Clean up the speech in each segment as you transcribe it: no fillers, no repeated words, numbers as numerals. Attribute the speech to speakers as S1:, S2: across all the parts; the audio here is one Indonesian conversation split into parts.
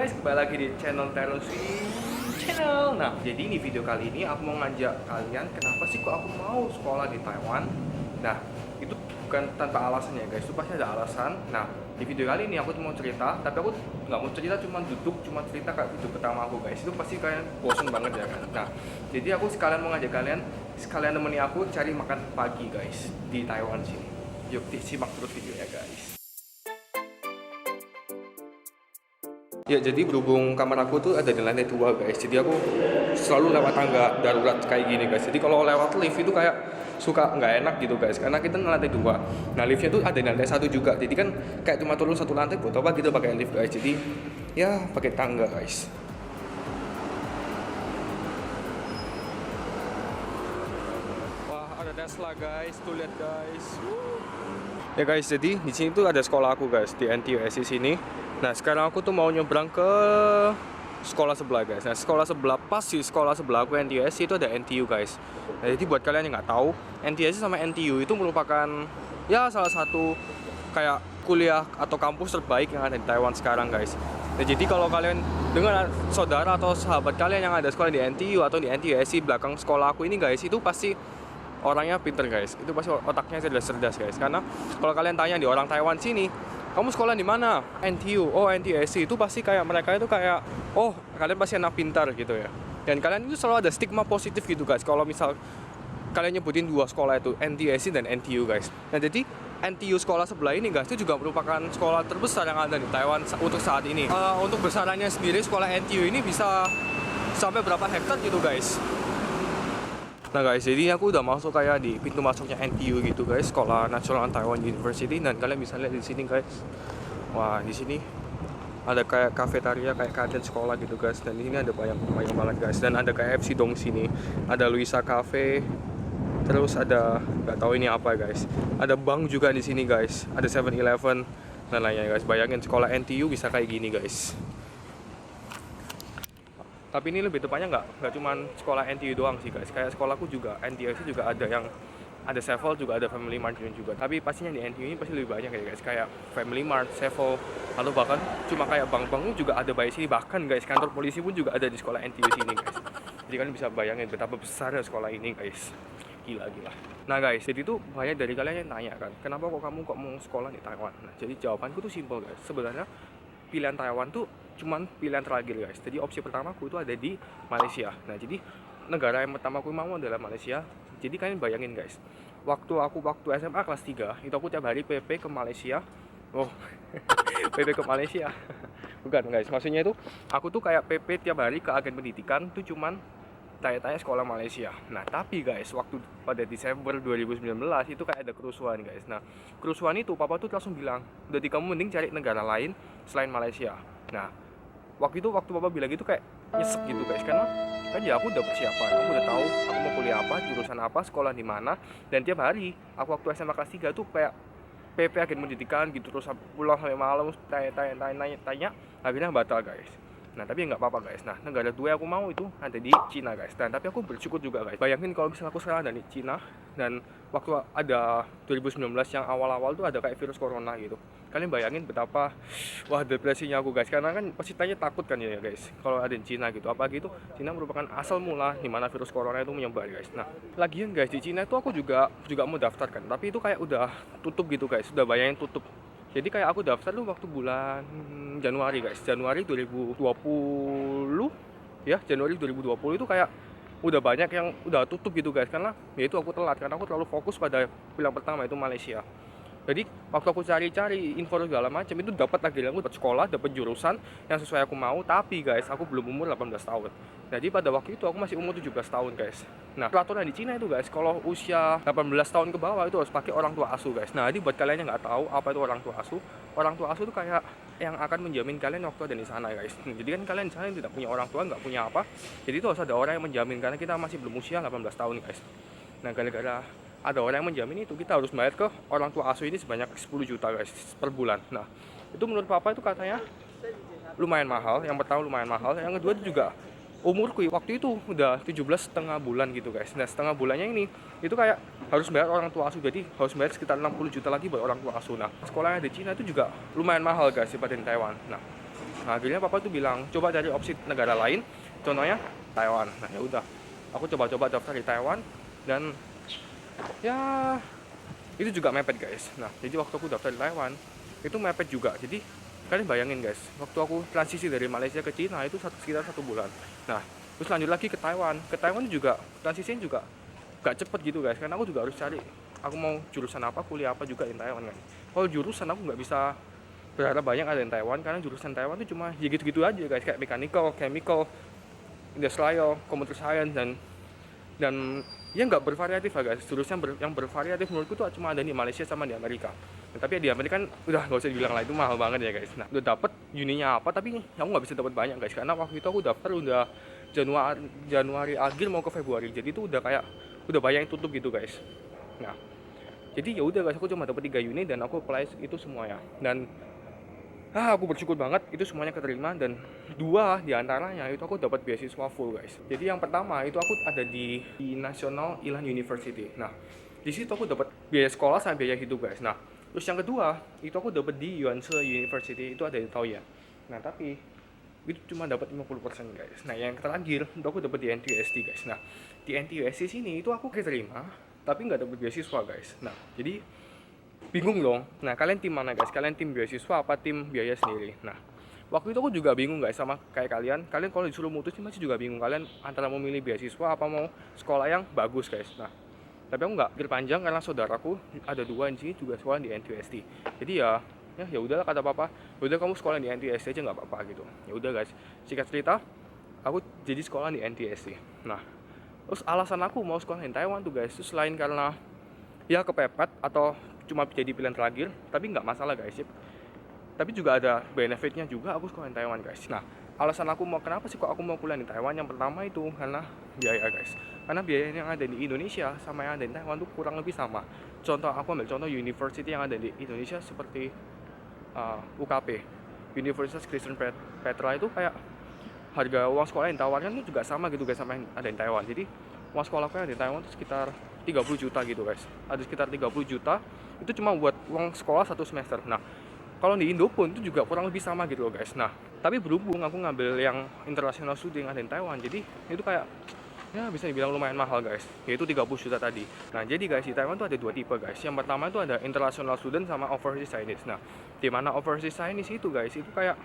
S1: guys, kembali lagi di channel Terus Channel. Nah, jadi di video kali ini aku mau ngajak kalian kenapa sih kok aku mau sekolah di Taiwan. Nah, itu bukan tanpa alasan ya guys, itu pasti ada alasan. Nah, di video kali ini aku cuma mau cerita, tapi aku nggak mau cerita cuma duduk, cuma cerita kayak video pertama aku guys. Itu pasti kalian bosen banget ya kan. Nah, jadi aku sekalian mau ngajak kalian, sekalian nemeni aku cari makan pagi guys di Taiwan sini. Yuk, simak terus videonya guys. Ya, jadi berhubung kamar aku tuh ada di lantai 2 guys, jadi aku selalu lewat tangga darurat kayak gini guys. Jadi kalau lewat lift itu kayak suka nggak enak gitu guys, karena kita di lantai 2. Nah, liftnya tuh ada di lantai 1 juga, jadi kan kayak cuma turun satu lantai buat apa gitu pakai lift guys. Jadi ya pakai tangga guys. Wah, ada Tesla guys, tuh lihat guys. Ya guys, jadi di sini tuh ada sekolah aku guys, di NTUSC sini. Nah, sekarang aku tuh mau nyebrang ke sekolah sebelah guys. Nah, sekolah sebelah, pas sih sekolah sebelah aku NTUSC itu ada NTU guys. Nah, jadi buat kalian yang nggak tahu, NTUSC sama NTU itu merupakan ya salah satu kayak kuliah atau kampus terbaik yang ada di Taiwan sekarang guys. Nah, jadi kalau kalian dengan saudara atau sahabat kalian yang ada sekolah di NTU atau di NTUSC belakang sekolah aku ini guys, itu pasti orangnya pinter guys, itu pasti otaknya cerdas guys. Karena kalau kalian tanya di orang Taiwan sini, kamu sekolah di mana? NTU, oh NTUSC, itu pasti kayak mereka itu kayak, oh kalian pasti anak pintar gitu ya. Dan kalian itu selalu ada stigma positif gitu guys. Kalau misal kalian nyebutin dua sekolah itu, NTUSC dan NTU guys. Nah, jadi NTU sekolah sebelah ini guys itu juga merupakan sekolah terbesar yang ada di Taiwan untuk saat ini. Untuk besarannya sendiri sekolah NTU ini bisa sampai berapa hektar gitu guys. Nah guys, jadi aku udah masuk kayak di pintu masuknya NTU gitu guys, Sekolah Nasional Taiwan University, dan kalian bisa lihat di sini guys. Wah, di sini ada kayak kafetaria kayak kantin sekolah gitu guys, dan di sini ada banyak banget guys, dan ada kayak FC dong sini, ada Luisa Cafe, terus ada nggak tahu ini apa guys, ada bank juga di sini guys, ada 7-Eleven dan lainnya guys. Bayangin sekolah NTU bisa kayak gini guys. Tapi ini lebih tepatnya nggak cuma sekolah NTU doang sih guys. Kayak sekolahku juga NTUSC juga ada yang ada Sevel, juga ada Family Mart juga. Tapi pastinya di NTU ini pasti lebih banyak ya guys. Kayak Family Mart, Sevel, atau bahkan cuma kayak bank-bank juga ada by sini. Bahkan guys, kantor polisi pun juga ada di sekolah NTU sini guys. Jadi kalian bisa bayangin betapa besar sekolah ini guys. Gila. Nah guys, jadi tuh banyak dari kalian yang tanya kan, kenapa kamu mau sekolah di Taiwan? Nah, jadi jawabanku tuh simple guys. Sebenarnya pilihan Taiwan tuh cuman pilihan terakhir guys. Jadi opsi pertamaku itu ada di Malaysia. Nah, jadi negara yang pertama aku mau adalah Malaysia. Jadi kalian bayangin guys, waktu SMA kelas 3 itu aku tiap hari PP ke Malaysia. Oh, PP ke Malaysia. Bukan guys, maksudnya itu aku tuh kayak PP tiap hari ke agen pendidikan tuh cuman tanya-tanya sekolah Malaysia. Nah, tapi guys, waktu pada Desember 2019 itu kayak ada kerusuhan guys. Nah, kerusuhan itu papa tuh langsung bilang, "Jadi kamu mending cari negara lain selain Malaysia." Nah, waktu papa bilang gitu kayak nyesek gitu guys, karena kan ya aku udah persiapan, aku udah tahu aku mau kuliah apa, jurusan apa, sekolah di mana, dan tiap hari aku waktu SMA kelas 3 tuh kayak PP agen pendidikan gitu, terus pulang sampai malam tanya, akhirnya batal guys. Nah, tapi nggak apa-apa guys. Nah, negara dua yang aku mau itu ada di Cina guys. Dan tapi aku bersyukur juga guys. Bayangin kalau misalnya aku sekarang ada di Cina, dan waktu ada 2019 yang awal-awal tuh ada kayak virus corona gitu. Kalian bayangin betapa wah depresinya aku guys. Karena kan pasti tanya takut kan ya guys, kalau ada di Cina gitu. Apa gitu, Cina merupakan asal mula di mana virus corona itu menyebar guys. Nah, lagian guys, di Cina itu aku juga mau daftar kan. Tapi itu kayak udah tutup gitu guys. Sudah bayangin tutup. Jadi kayak aku daftar tuh waktu bulan Januari guys, Januari 2020 ya, Januari 2020 itu kayak udah banyak yang udah tutup gitu guys, karena ya itu aku telat karena aku terlalu fokus pada pilihan pertama itu Malaysia. Jadi waktu aku cari-cari info segala macam itu dapat lagi, aku dapat sekolah, dapat jurusan yang sesuai aku mau, tapi guys aku belum umur 18 tahun. Jadi pada waktu itu aku masih umur 17 tahun guys. Nah, peraturan di Cina itu guys, kalau usia 18 tahun ke bawah itu harus pakai orang tua asuh guys. Nah, jadi buat kalian yang nggak tahu apa itu orang tua asuh itu kayak yang akan menjamin kalian waktu ada di sana guys. Jadi kan kalian di sana tidak punya orang tua, nggak punya apa, jadi itu harus ada orang yang menjamin karena kita masih belum usia 18 tahun guys. Nah, gara-gara ada orang yang menjamin itu, kita harus bayar ke orang tua asuh ini sebanyak 10 juta guys per bulan. Nah, itu menurut papa itu katanya lumayan mahal. Yang pertama lumayan mahal, yang kedua itu juga umurku waktu itu udah 17,5 bulan gitu guys. Nah, setengah bulannya ini itu kayak harus bayar orang tua asuh, jadi harus bayar sekitar 60 juta lagi buat orang tua asuh. Nah, sekolahnya di Cina itu juga lumayan mahal guys daripada di Taiwan. Nah, Nah akhirnya papa tuh bilang coba cari opsi negara lain, contohnya Taiwan. Nah ya udah, aku coba-coba daftar di Taiwan dan ya itu juga mepet guys. Nah jadi waktu aku daftar di Taiwan itu mepet juga. Jadi kalian bayangin guys, waktu aku transisi dari Malaysia ke Cina itu sekitar 1 bulan. Nah terus lanjut lagi ke Taiwan. Ke Taiwan juga transisinya juga gak cepet gitu guys, karena aku juga harus cari aku mau jurusan apa, kuliah apa juga di Taiwan kan. Kalau jurusan aku nggak bisa berharap banyak ada di Taiwan, karena jurusan Taiwan itu cuma ya gitu-gitu aja guys, kayak mechanical, chemical, industrial, computer science, dan ya nggak bervariatif lah guys. Jurusan yang bervariatif menurutku tuh cuma ada di Malaysia sama di Amerika. Nah, tapi di Amerika kan udah nggak usah dibilang lah, itu mahal banget ya guys. Nah udah dapet uninya apa, tapi aku nggak bisa dapat banyak guys, karena waktu itu aku daftar udah Januari akhir mau ke Februari, jadi itu udah kayak udah banyak yang tutup gitu guys. Nah jadi ya udah guys, aku cuma dapat 3 unit dan aku apply itu semua ya. Dan aku bersyukur banget itu semuanya keterima, dan 2 diantaranya itu aku dapat beasiswa full guys. Jadi yang pertama itu aku ada di National Ilan University. Nah di situ aku dapat biaya sekolah sama biaya hidup guys. Nah terus yang kedua itu aku dapat di Yonsei University, itu ada di Taoyuan. Nah tapi itu cuma dapat 50% guys. Nah yang terakhir itu aku dapat di NTUST guys. Nah di NTUST sini itu aku keterima tapi nggak dapat beasiswa guys. Nah jadi bingung dong. Nah kalian tim mana guys? Kalian tim beasiswa apa tim biaya sendiri? Nah waktu itu aku juga bingung guys, sama kayak kalian kalau disuruh mutusin masih juga bingung, kalian antara mau milih beasiswa apa mau sekolah yang bagus guys. Nah tapi aku nggak pikir panjang karena saudaraku ada 2 di sini juga sekolah di NTUST. Jadi ya udahlah kata papa, udah kamu sekolah di NTUST aja nggak apa-apa gitu. Ya udah guys, singkat cerita aku jadi sekolah di NTUST. Nah terus alasan aku mau sekolah di Taiwan tuh guys, itu selain karena ya kepepet atau cuma jadi pilihan terakhir, tapi nggak masalah guys ya. Tapi juga ada benefitnya juga aku sekolah di Taiwan guys. Nah alasan aku mau kenapa sih kok aku mau kuliah di Taiwan, yang pertama itu karena biaya guys. Karena biaya yang ada di Indonesia sama yang ada di Taiwan tuh kurang lebih sama. Contoh aku ambil contoh university yang ada di Indonesia seperti UKP, Universitas Kristen Petra, itu kayak harga uang sekolah yang ditawarkan itu juga sama gitu guys sama yang ada di Taiwan. Jadi uang sekolahku yang di Taiwan itu sekitar 30 juta gitu guys. Ada sekitar 30 juta itu cuma buat uang sekolah 1 semester. Nah kalau di Indo pun itu juga kurang lebih sama gitu loh guys. Nah tapi berhubung aku ngambil yang international student yang ada di Taiwan, jadi itu kayak ya bisa dibilang lumayan mahal guys, yaitu 30 juta tadi. Nah jadi guys di Taiwan tuh ada 2 tipe guys. Yang pertama itu ada international student sama overseas Chinese. Nah di mana overseas Chinese itu guys itu kayak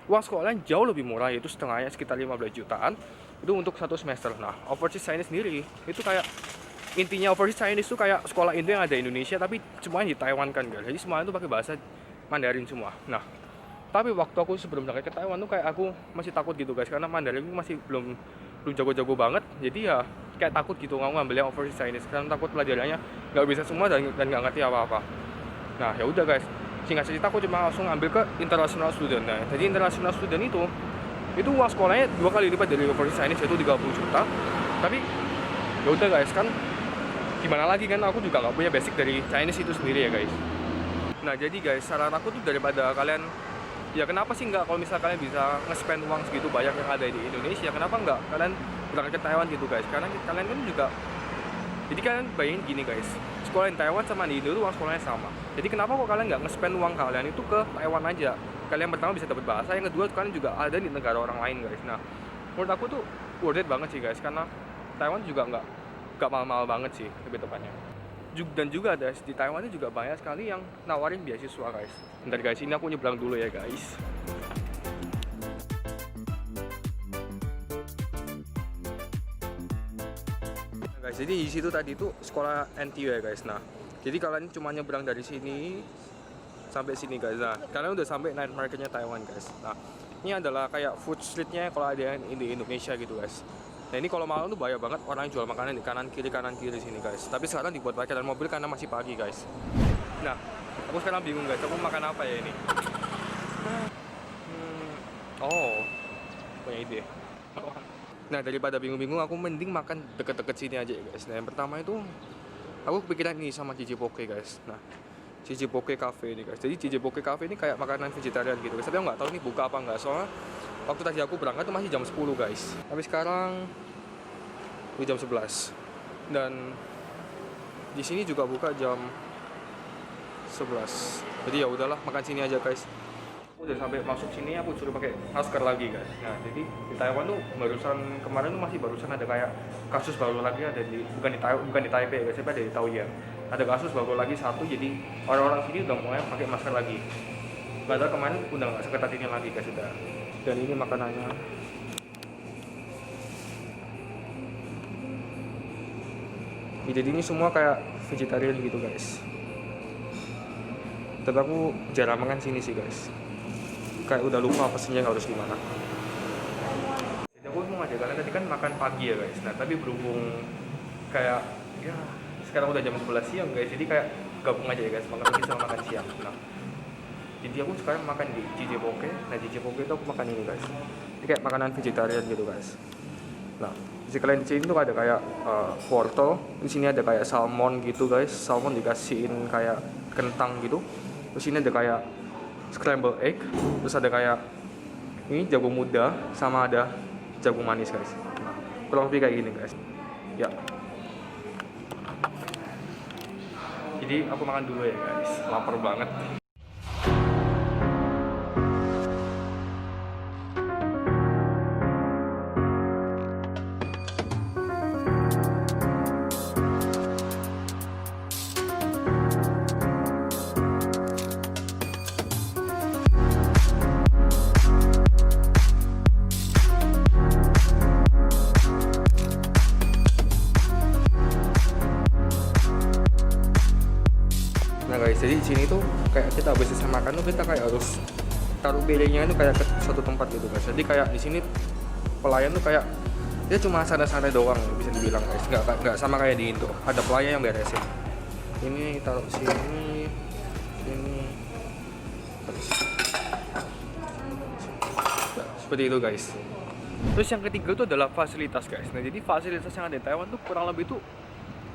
S1: uang sekolahnya jauh lebih murah, yaitu setengahnya sekitar 15 jutaan itu untuk 1 semester. Nah overseas Chinese sendiri itu kayak intinya overseas Chinese itu kayak sekolah Indo yang ada di Indonesia tapi semuanya di Taiwan kan guys. Jadi semuanya itu pakai bahasa Mandarin semua. Nah tapi waktu aku sebelum berangkat ke Taiwan tuh kayak aku masih takut gitu guys, karena Mandarin masih belum jago-jago banget. Jadi ya kayak takut gitu ngambil yang overseas Chinese, karena takut pelajarannya nggak bisa semua dan nggak ngerti apa-apa. Nah ya udah guys, singkat cerita aku cuma langsung ambil ke international student. Nah jadi international student itu uang sekolahnya 2 kali lipat dari overseas Chinese, yaitu 30 juta. Tapi ya udah guys, kan gimana lagi kan aku juga nggak punya basic dari Chinese itu sendiri ya guys. Nah jadi guys, saran aku tuh daripada kalian ya kenapa sih nggak, kalau misalnya kalian bisa nge-spend uang segitu banyak yang ada di Indonesia, kenapa nggak kalian berangkat ke Taiwan gitu guys. Karena kalian kan juga, jadi kalian bayangin gini guys, sekolah di Taiwan sama di Indo itu uang sekolahnya sama. Jadi kenapa kok kalian nggak nge-spend uang kalian itu ke Taiwan aja? Kalian pertama bisa dapat bahasa, yang kedua kalian juga ada di negara orang lain guys. Nah menurut aku tuh worth it banget sih guys, karena Taiwan juga nggak mahal-mahal banget sih lebih tepatnya. Dan juga ada di Taiwan itu juga banyak sekali yang nawarin beasiswa guys. Bentar guys, ini aku nyebrang dulu ya guys. Nah, guys, jadi di situ tadi itu sekolah NTU ya guys. Nah, jadi kalian cuma nyebrang dari sini sampai sini guys. Nah, kalian udah sampai night marketnya Taiwan guys. Nah, ini adalah kayak food streetnya kalau ada yang di Indonesia gitu guys. Nah ini kalau malam tuh bahaya banget, orang yang jual makanan di kanan kiri sini guys. Tapi sekarang dibuat parkiran mobil karena masih pagi guys. Nah aku sekarang bingung guys, aku makan apa ya ini? Oh punya ide. Nah daripada bingung-bingung, aku mending makan deket-deket sini aja guys. Nah yang pertama itu aku kepikiran ini sama Cici Poke guys. Nah Cici Poke Cafe ini guys. Jadi Cici Poke Cafe ini kayak makanan vegetarian gitu guys. Tapi aku nggak tahu ini buka apa nggak, soalnya waktu tadi aku berangkat tuh masih jam 10 guys. Tapi sekarang udah jam 11. Dan di sini juga buka jam 11. Jadi ya udahlah makan sini aja guys. udah sampai masuk sini aku suruh pakai masker lagi guys. Nah jadi di Taiwan tuh barusan kemarin tuh barusan ada kayak kasus baru lagi, ada di bukan di Taipei guys, tapi ada di Taoyuan. Ada kasus baru lagi satu, jadi orang-orang sini udah mulai pakai masker lagi. Padahal kemarin udah nggak seketat ini lagi guys sudah. Dan ini makanannya. Jadi ini semua kayak vegetarian gitu guys. Tapi aku jarang makan sini sih guys. Kayak udah lupa pesennya harus gimana. Jadi aku mau ngajak kalian tadi kan makan pagi ya guys. Nah tapi berhubung kayak ya sekarang udah jam 11 siang guys, jadi kayak gabung aja ya guys, makan pagi sama makan siang. Nah jadi aku sekarang makan di JJ Poke. Nah JJ Poke itu aku makan ini guys. Ini kayak makanan vegetarian gitu guys. Nah di kalian di sini tuh ada kayak wortel. Di sini ada kayak salmon gitu guys. Salmon dikasihin kayak kentang gitu. Terus ini ada kayak scramble egg, terus ada kayak ini jagung muda, sama ada jagung manis guys. Nah, kurang lebih kayak gini guys. Ya. Jadi aku makan dulu ya guys, lapar banget. Nah guys, jadi di sini tuh kayak kita habis selesai makan tuh kita kayak harus taruh piringnya itu kayak ke suatu tempat gitu guys. Jadi kayak di sini pelayan tuh kayak dia cuma santai-santai doang bisa dibilang guys. Nggak sama kayak di Indo. Ada pelayan yang beresin. Ini taruh sini, sini, terus. Nah, seperti itu guys. Terus yang ketiga itu adalah fasilitas guys. Nah jadi fasilitas yang ada di Taiwan tuh kurang lebih tuh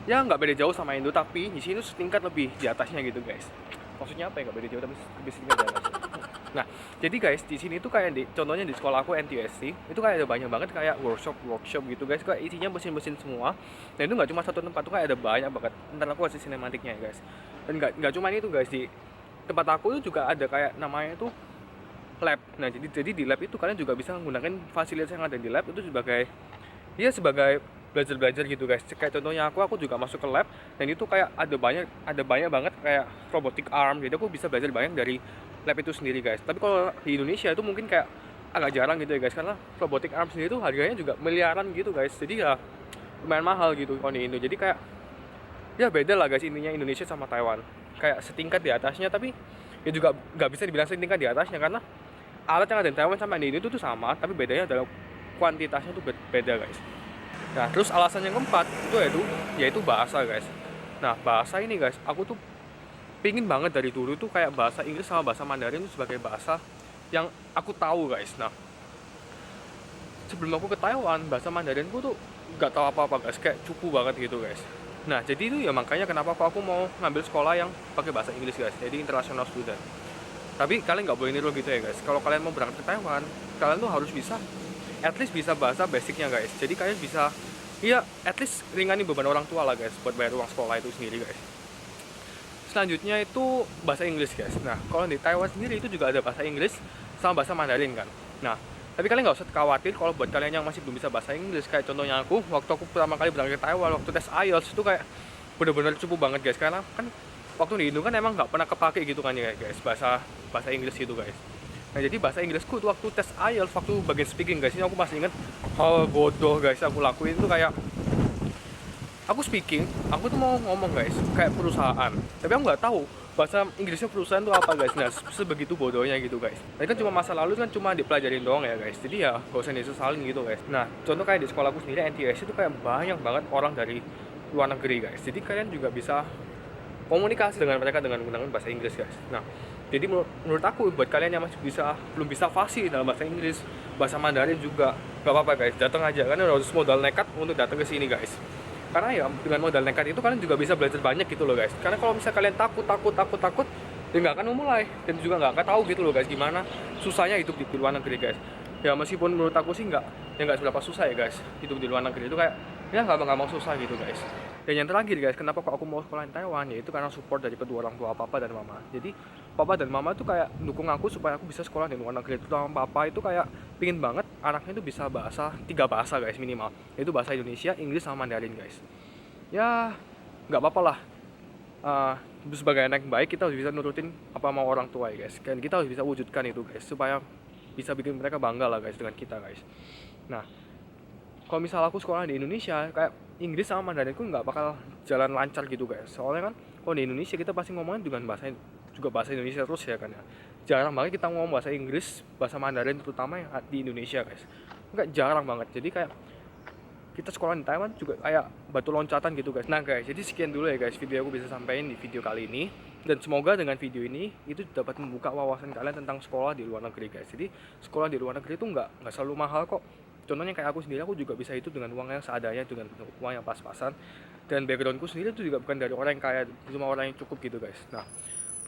S1: ya nggak beda jauh sama Indo, tapi di sini tuh setingkat lebih di atasnya gitu guys. Maksudnya apa ya, nggak beda jauh tapi lebih setingkat di atas. Nah jadi guys di sini tuh kayak contohnya di sekolah aku NTUST itu kayak ada banyak banget kayak workshop gitu guys, kayak isinya mesin-mesin semua. Dan itu nggak cuma satu tempat tuh, kayak ada banyak banget. Ntar aku kasih sinematiknya ya guys. Dan nggak cuma itu guys, di tempat aku tuh juga ada kayak namanya tuh lab. Nah jadi di lab itu kalian juga bisa menggunakan fasilitas yang ada di lab itu sebagai sebagai belajar gitu guys. Kayak contohnya aku juga masuk ke lab, dan itu kayak ada banyak banget kayak robotic arm. Jadi aku bisa belajar banyak dari lab itu sendiri guys. Tapi kalau di Indonesia itu mungkin kayak agak jarang gitu ya guys, karena robotic arm sendiri itu harganya juga miliaran gitu guys. Jadi ya lumayan mahal gitu kalau di Indo. Jadi kayak ya beda lah guys intinya Indonesia sama Taiwan. Kayak setingkat di atasnya, tapi ya juga nggak bisa dibilang setingkat di atasnya, karena alat yang ada di Taiwan sama di Indo itu tuh sama, tapi bedanya adalah kuantitasnya tuh beda guys. Nah terus alasan yang keempat itu yaitu bahasa guys. Nah bahasa ini guys, aku tuh pingin banget dari dulu tuh kayak bahasa Inggris sama bahasa Mandarin itu sebagai bahasa yang aku tahu guys. Nah sebelum aku ke Taiwan, bahasa Mandarin tuh nggak tahu apa-apa guys, kayak cupu banget gitu guys. Nah jadi itu ya makanya kenapa aku mau ngambil sekolah yang pakai bahasa Inggris guys, jadi international student. Tapi kalian nggak boleh niru gitu ya guys. Kalau kalian mau berangkat ke Taiwan, kalian tuh harus bisa at least bisa bahasa basicnya guys. Jadi kalian bisa at least ringanin beban orang tua lah guys buat bayar uang sekolah itu sendiri guys. Selanjutnya itu bahasa Inggris guys. Nah kalau di Taiwan sendiri itu juga ada bahasa Inggris sama bahasa Mandarin kan. Nah tapi kalian nggak usah khawatir kalau buat kalian yang masih belum bisa bahasa Inggris. Kayak contohnya waktu aku pertama kali berangkat ke Taiwan, waktu tes IELTS itu kayak bener-bener cukup banget guys, karena kan waktu di Indo kan emang nggak pernah kepake gitu kan ya guys, bahasa Inggris gitu guys. Nah jadi bahasa Inggrisku tuh waktu tes IELTS, waktu bagian speaking guys, ini aku masih inget hal bodoh guys aku lakuin tuh. Kayak aku speaking, aku tuh mau ngomong guys kayak perusahaan, tapi aku nggak tahu bahasa Inggrisnya perusahaan tuh apa guys. Nah sebegitu bodohnya gitu guys. Tadi kan cuma masa lalu kan cuma dipelajarin doang ya guys, jadi ya gak usah disesalin gitu guys. Nah contoh kayak di sekolahku sendiri NTS itu kayak banyak banget orang dari luar negeri guys, jadi kalian juga bisa komunikasi dengan mereka dengan menggunakan bahasa Inggris guys. Nah jadi menurut aku buat kalian yang masih belum bisa fasih dalam bahasa Inggris, bahasa Mandarin juga gak apa-apa guys, datang aja. Kalian harus modal nekat untuk datang ke sini guys, karena ya dengan modal nekat itu kalian juga bisa belajar banyak gitu loh guys. Karena kalau misalnya kalian takut ya nggak akan memulai, dan juga nggak akan tahu gitu loh guys gimana susahnya hidup di luar negeri guys. Ya meskipun menurut aku sih nggak seberapa susah ya guys, hidup di luar negeri itu kayak ya nggak mau susah gitu guys. Dan yang terakhir guys, kenapa kok aku mau sekolah di Taiwan, yaitu karena support dari kedua orang tua papa dan mama. Jadi papa dan mama tuh kayak dukung aku supaya aku bisa sekolah di luar negeri. Terutama papa itu kayak pingin banget anaknya itu bisa bahasa 3 bahasa guys minimal, yaitu bahasa Indonesia, Inggris, sama Mandarin guys. Ya nggak apa-apa lah. Sebagai anak yang baik kita harus bisa nurutin apa mau orang tua ya guys, dan kita harus bisa wujudkan itu guys supaya bisa bikin mereka bangga lah guys dengan kita guys. Nah, kalau misal aku sekolah di Indonesia, kayak Inggris sama Mandarinku nggak bakal jalan lancar gitu guys. Soalnya kan kalau di Indonesia kita pasti ngomongin dengan bahasa Indonesia terus ya kan ya. Jarang banget kita ngomong bahasa Inggris, bahasa Mandarin terutama yang di Indonesia guys. Nggak, jarang banget. Jadi kayak kita sekolah di Taiwan juga kayak batu loncatan gitu guys. Nah guys, jadi sekian dulu ya guys video aku bisa sampaikan di video kali ini. Dan semoga dengan video ini itu dapat membuka wawasan kalian tentang sekolah di luar negeri guys. Jadi sekolah di luar negeri itu nggak selalu mahal kok. Contohnya kayak aku sendiri, aku juga bisa hidup dengan uang yang seadanya, dengan uang yang pas-pasan. Dan backgroundku sendiri itu juga bukan dari orang yang kaya, cuma orang yang cukup gitu guys. Nah,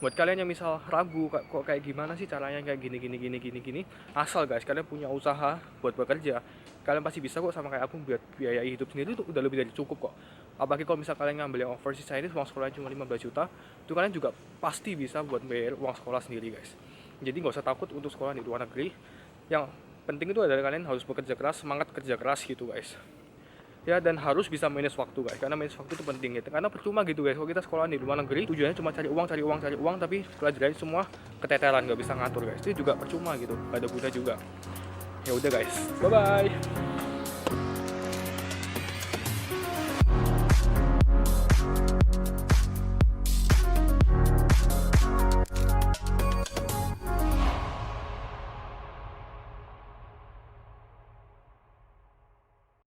S1: buat kalian yang misal ragu kok kayak gimana sih caranya kayak gini, asal guys kalian punya usaha buat bekerja, kalian pasti bisa kok sama kayak aku buat biaya hidup sendiri itu udah lebih dari cukup kok. Apalagi kalau misal kalian ngambil yang overseas ini uang sekolahnya cuma 15 juta, itu kalian juga pasti bisa buat bayar uang sekolah sendiri guys. Jadi nggak usah takut untuk sekolah di luar negeri. Yang penting itu adalah kalian harus bekerja keras, semangat kerja keras gitu guys. Ya, dan harus bisa manage waktu guys, karena manage waktu itu penting gitu. Karena percuma gitu guys kalau kita sekolah di luar negeri tujuannya cuma cari uang, tapi pelajarannya semua keteteran, nggak bisa ngatur guys, itu juga percuma gitu, gak ada guna juga. Ya udah guys, bye bye.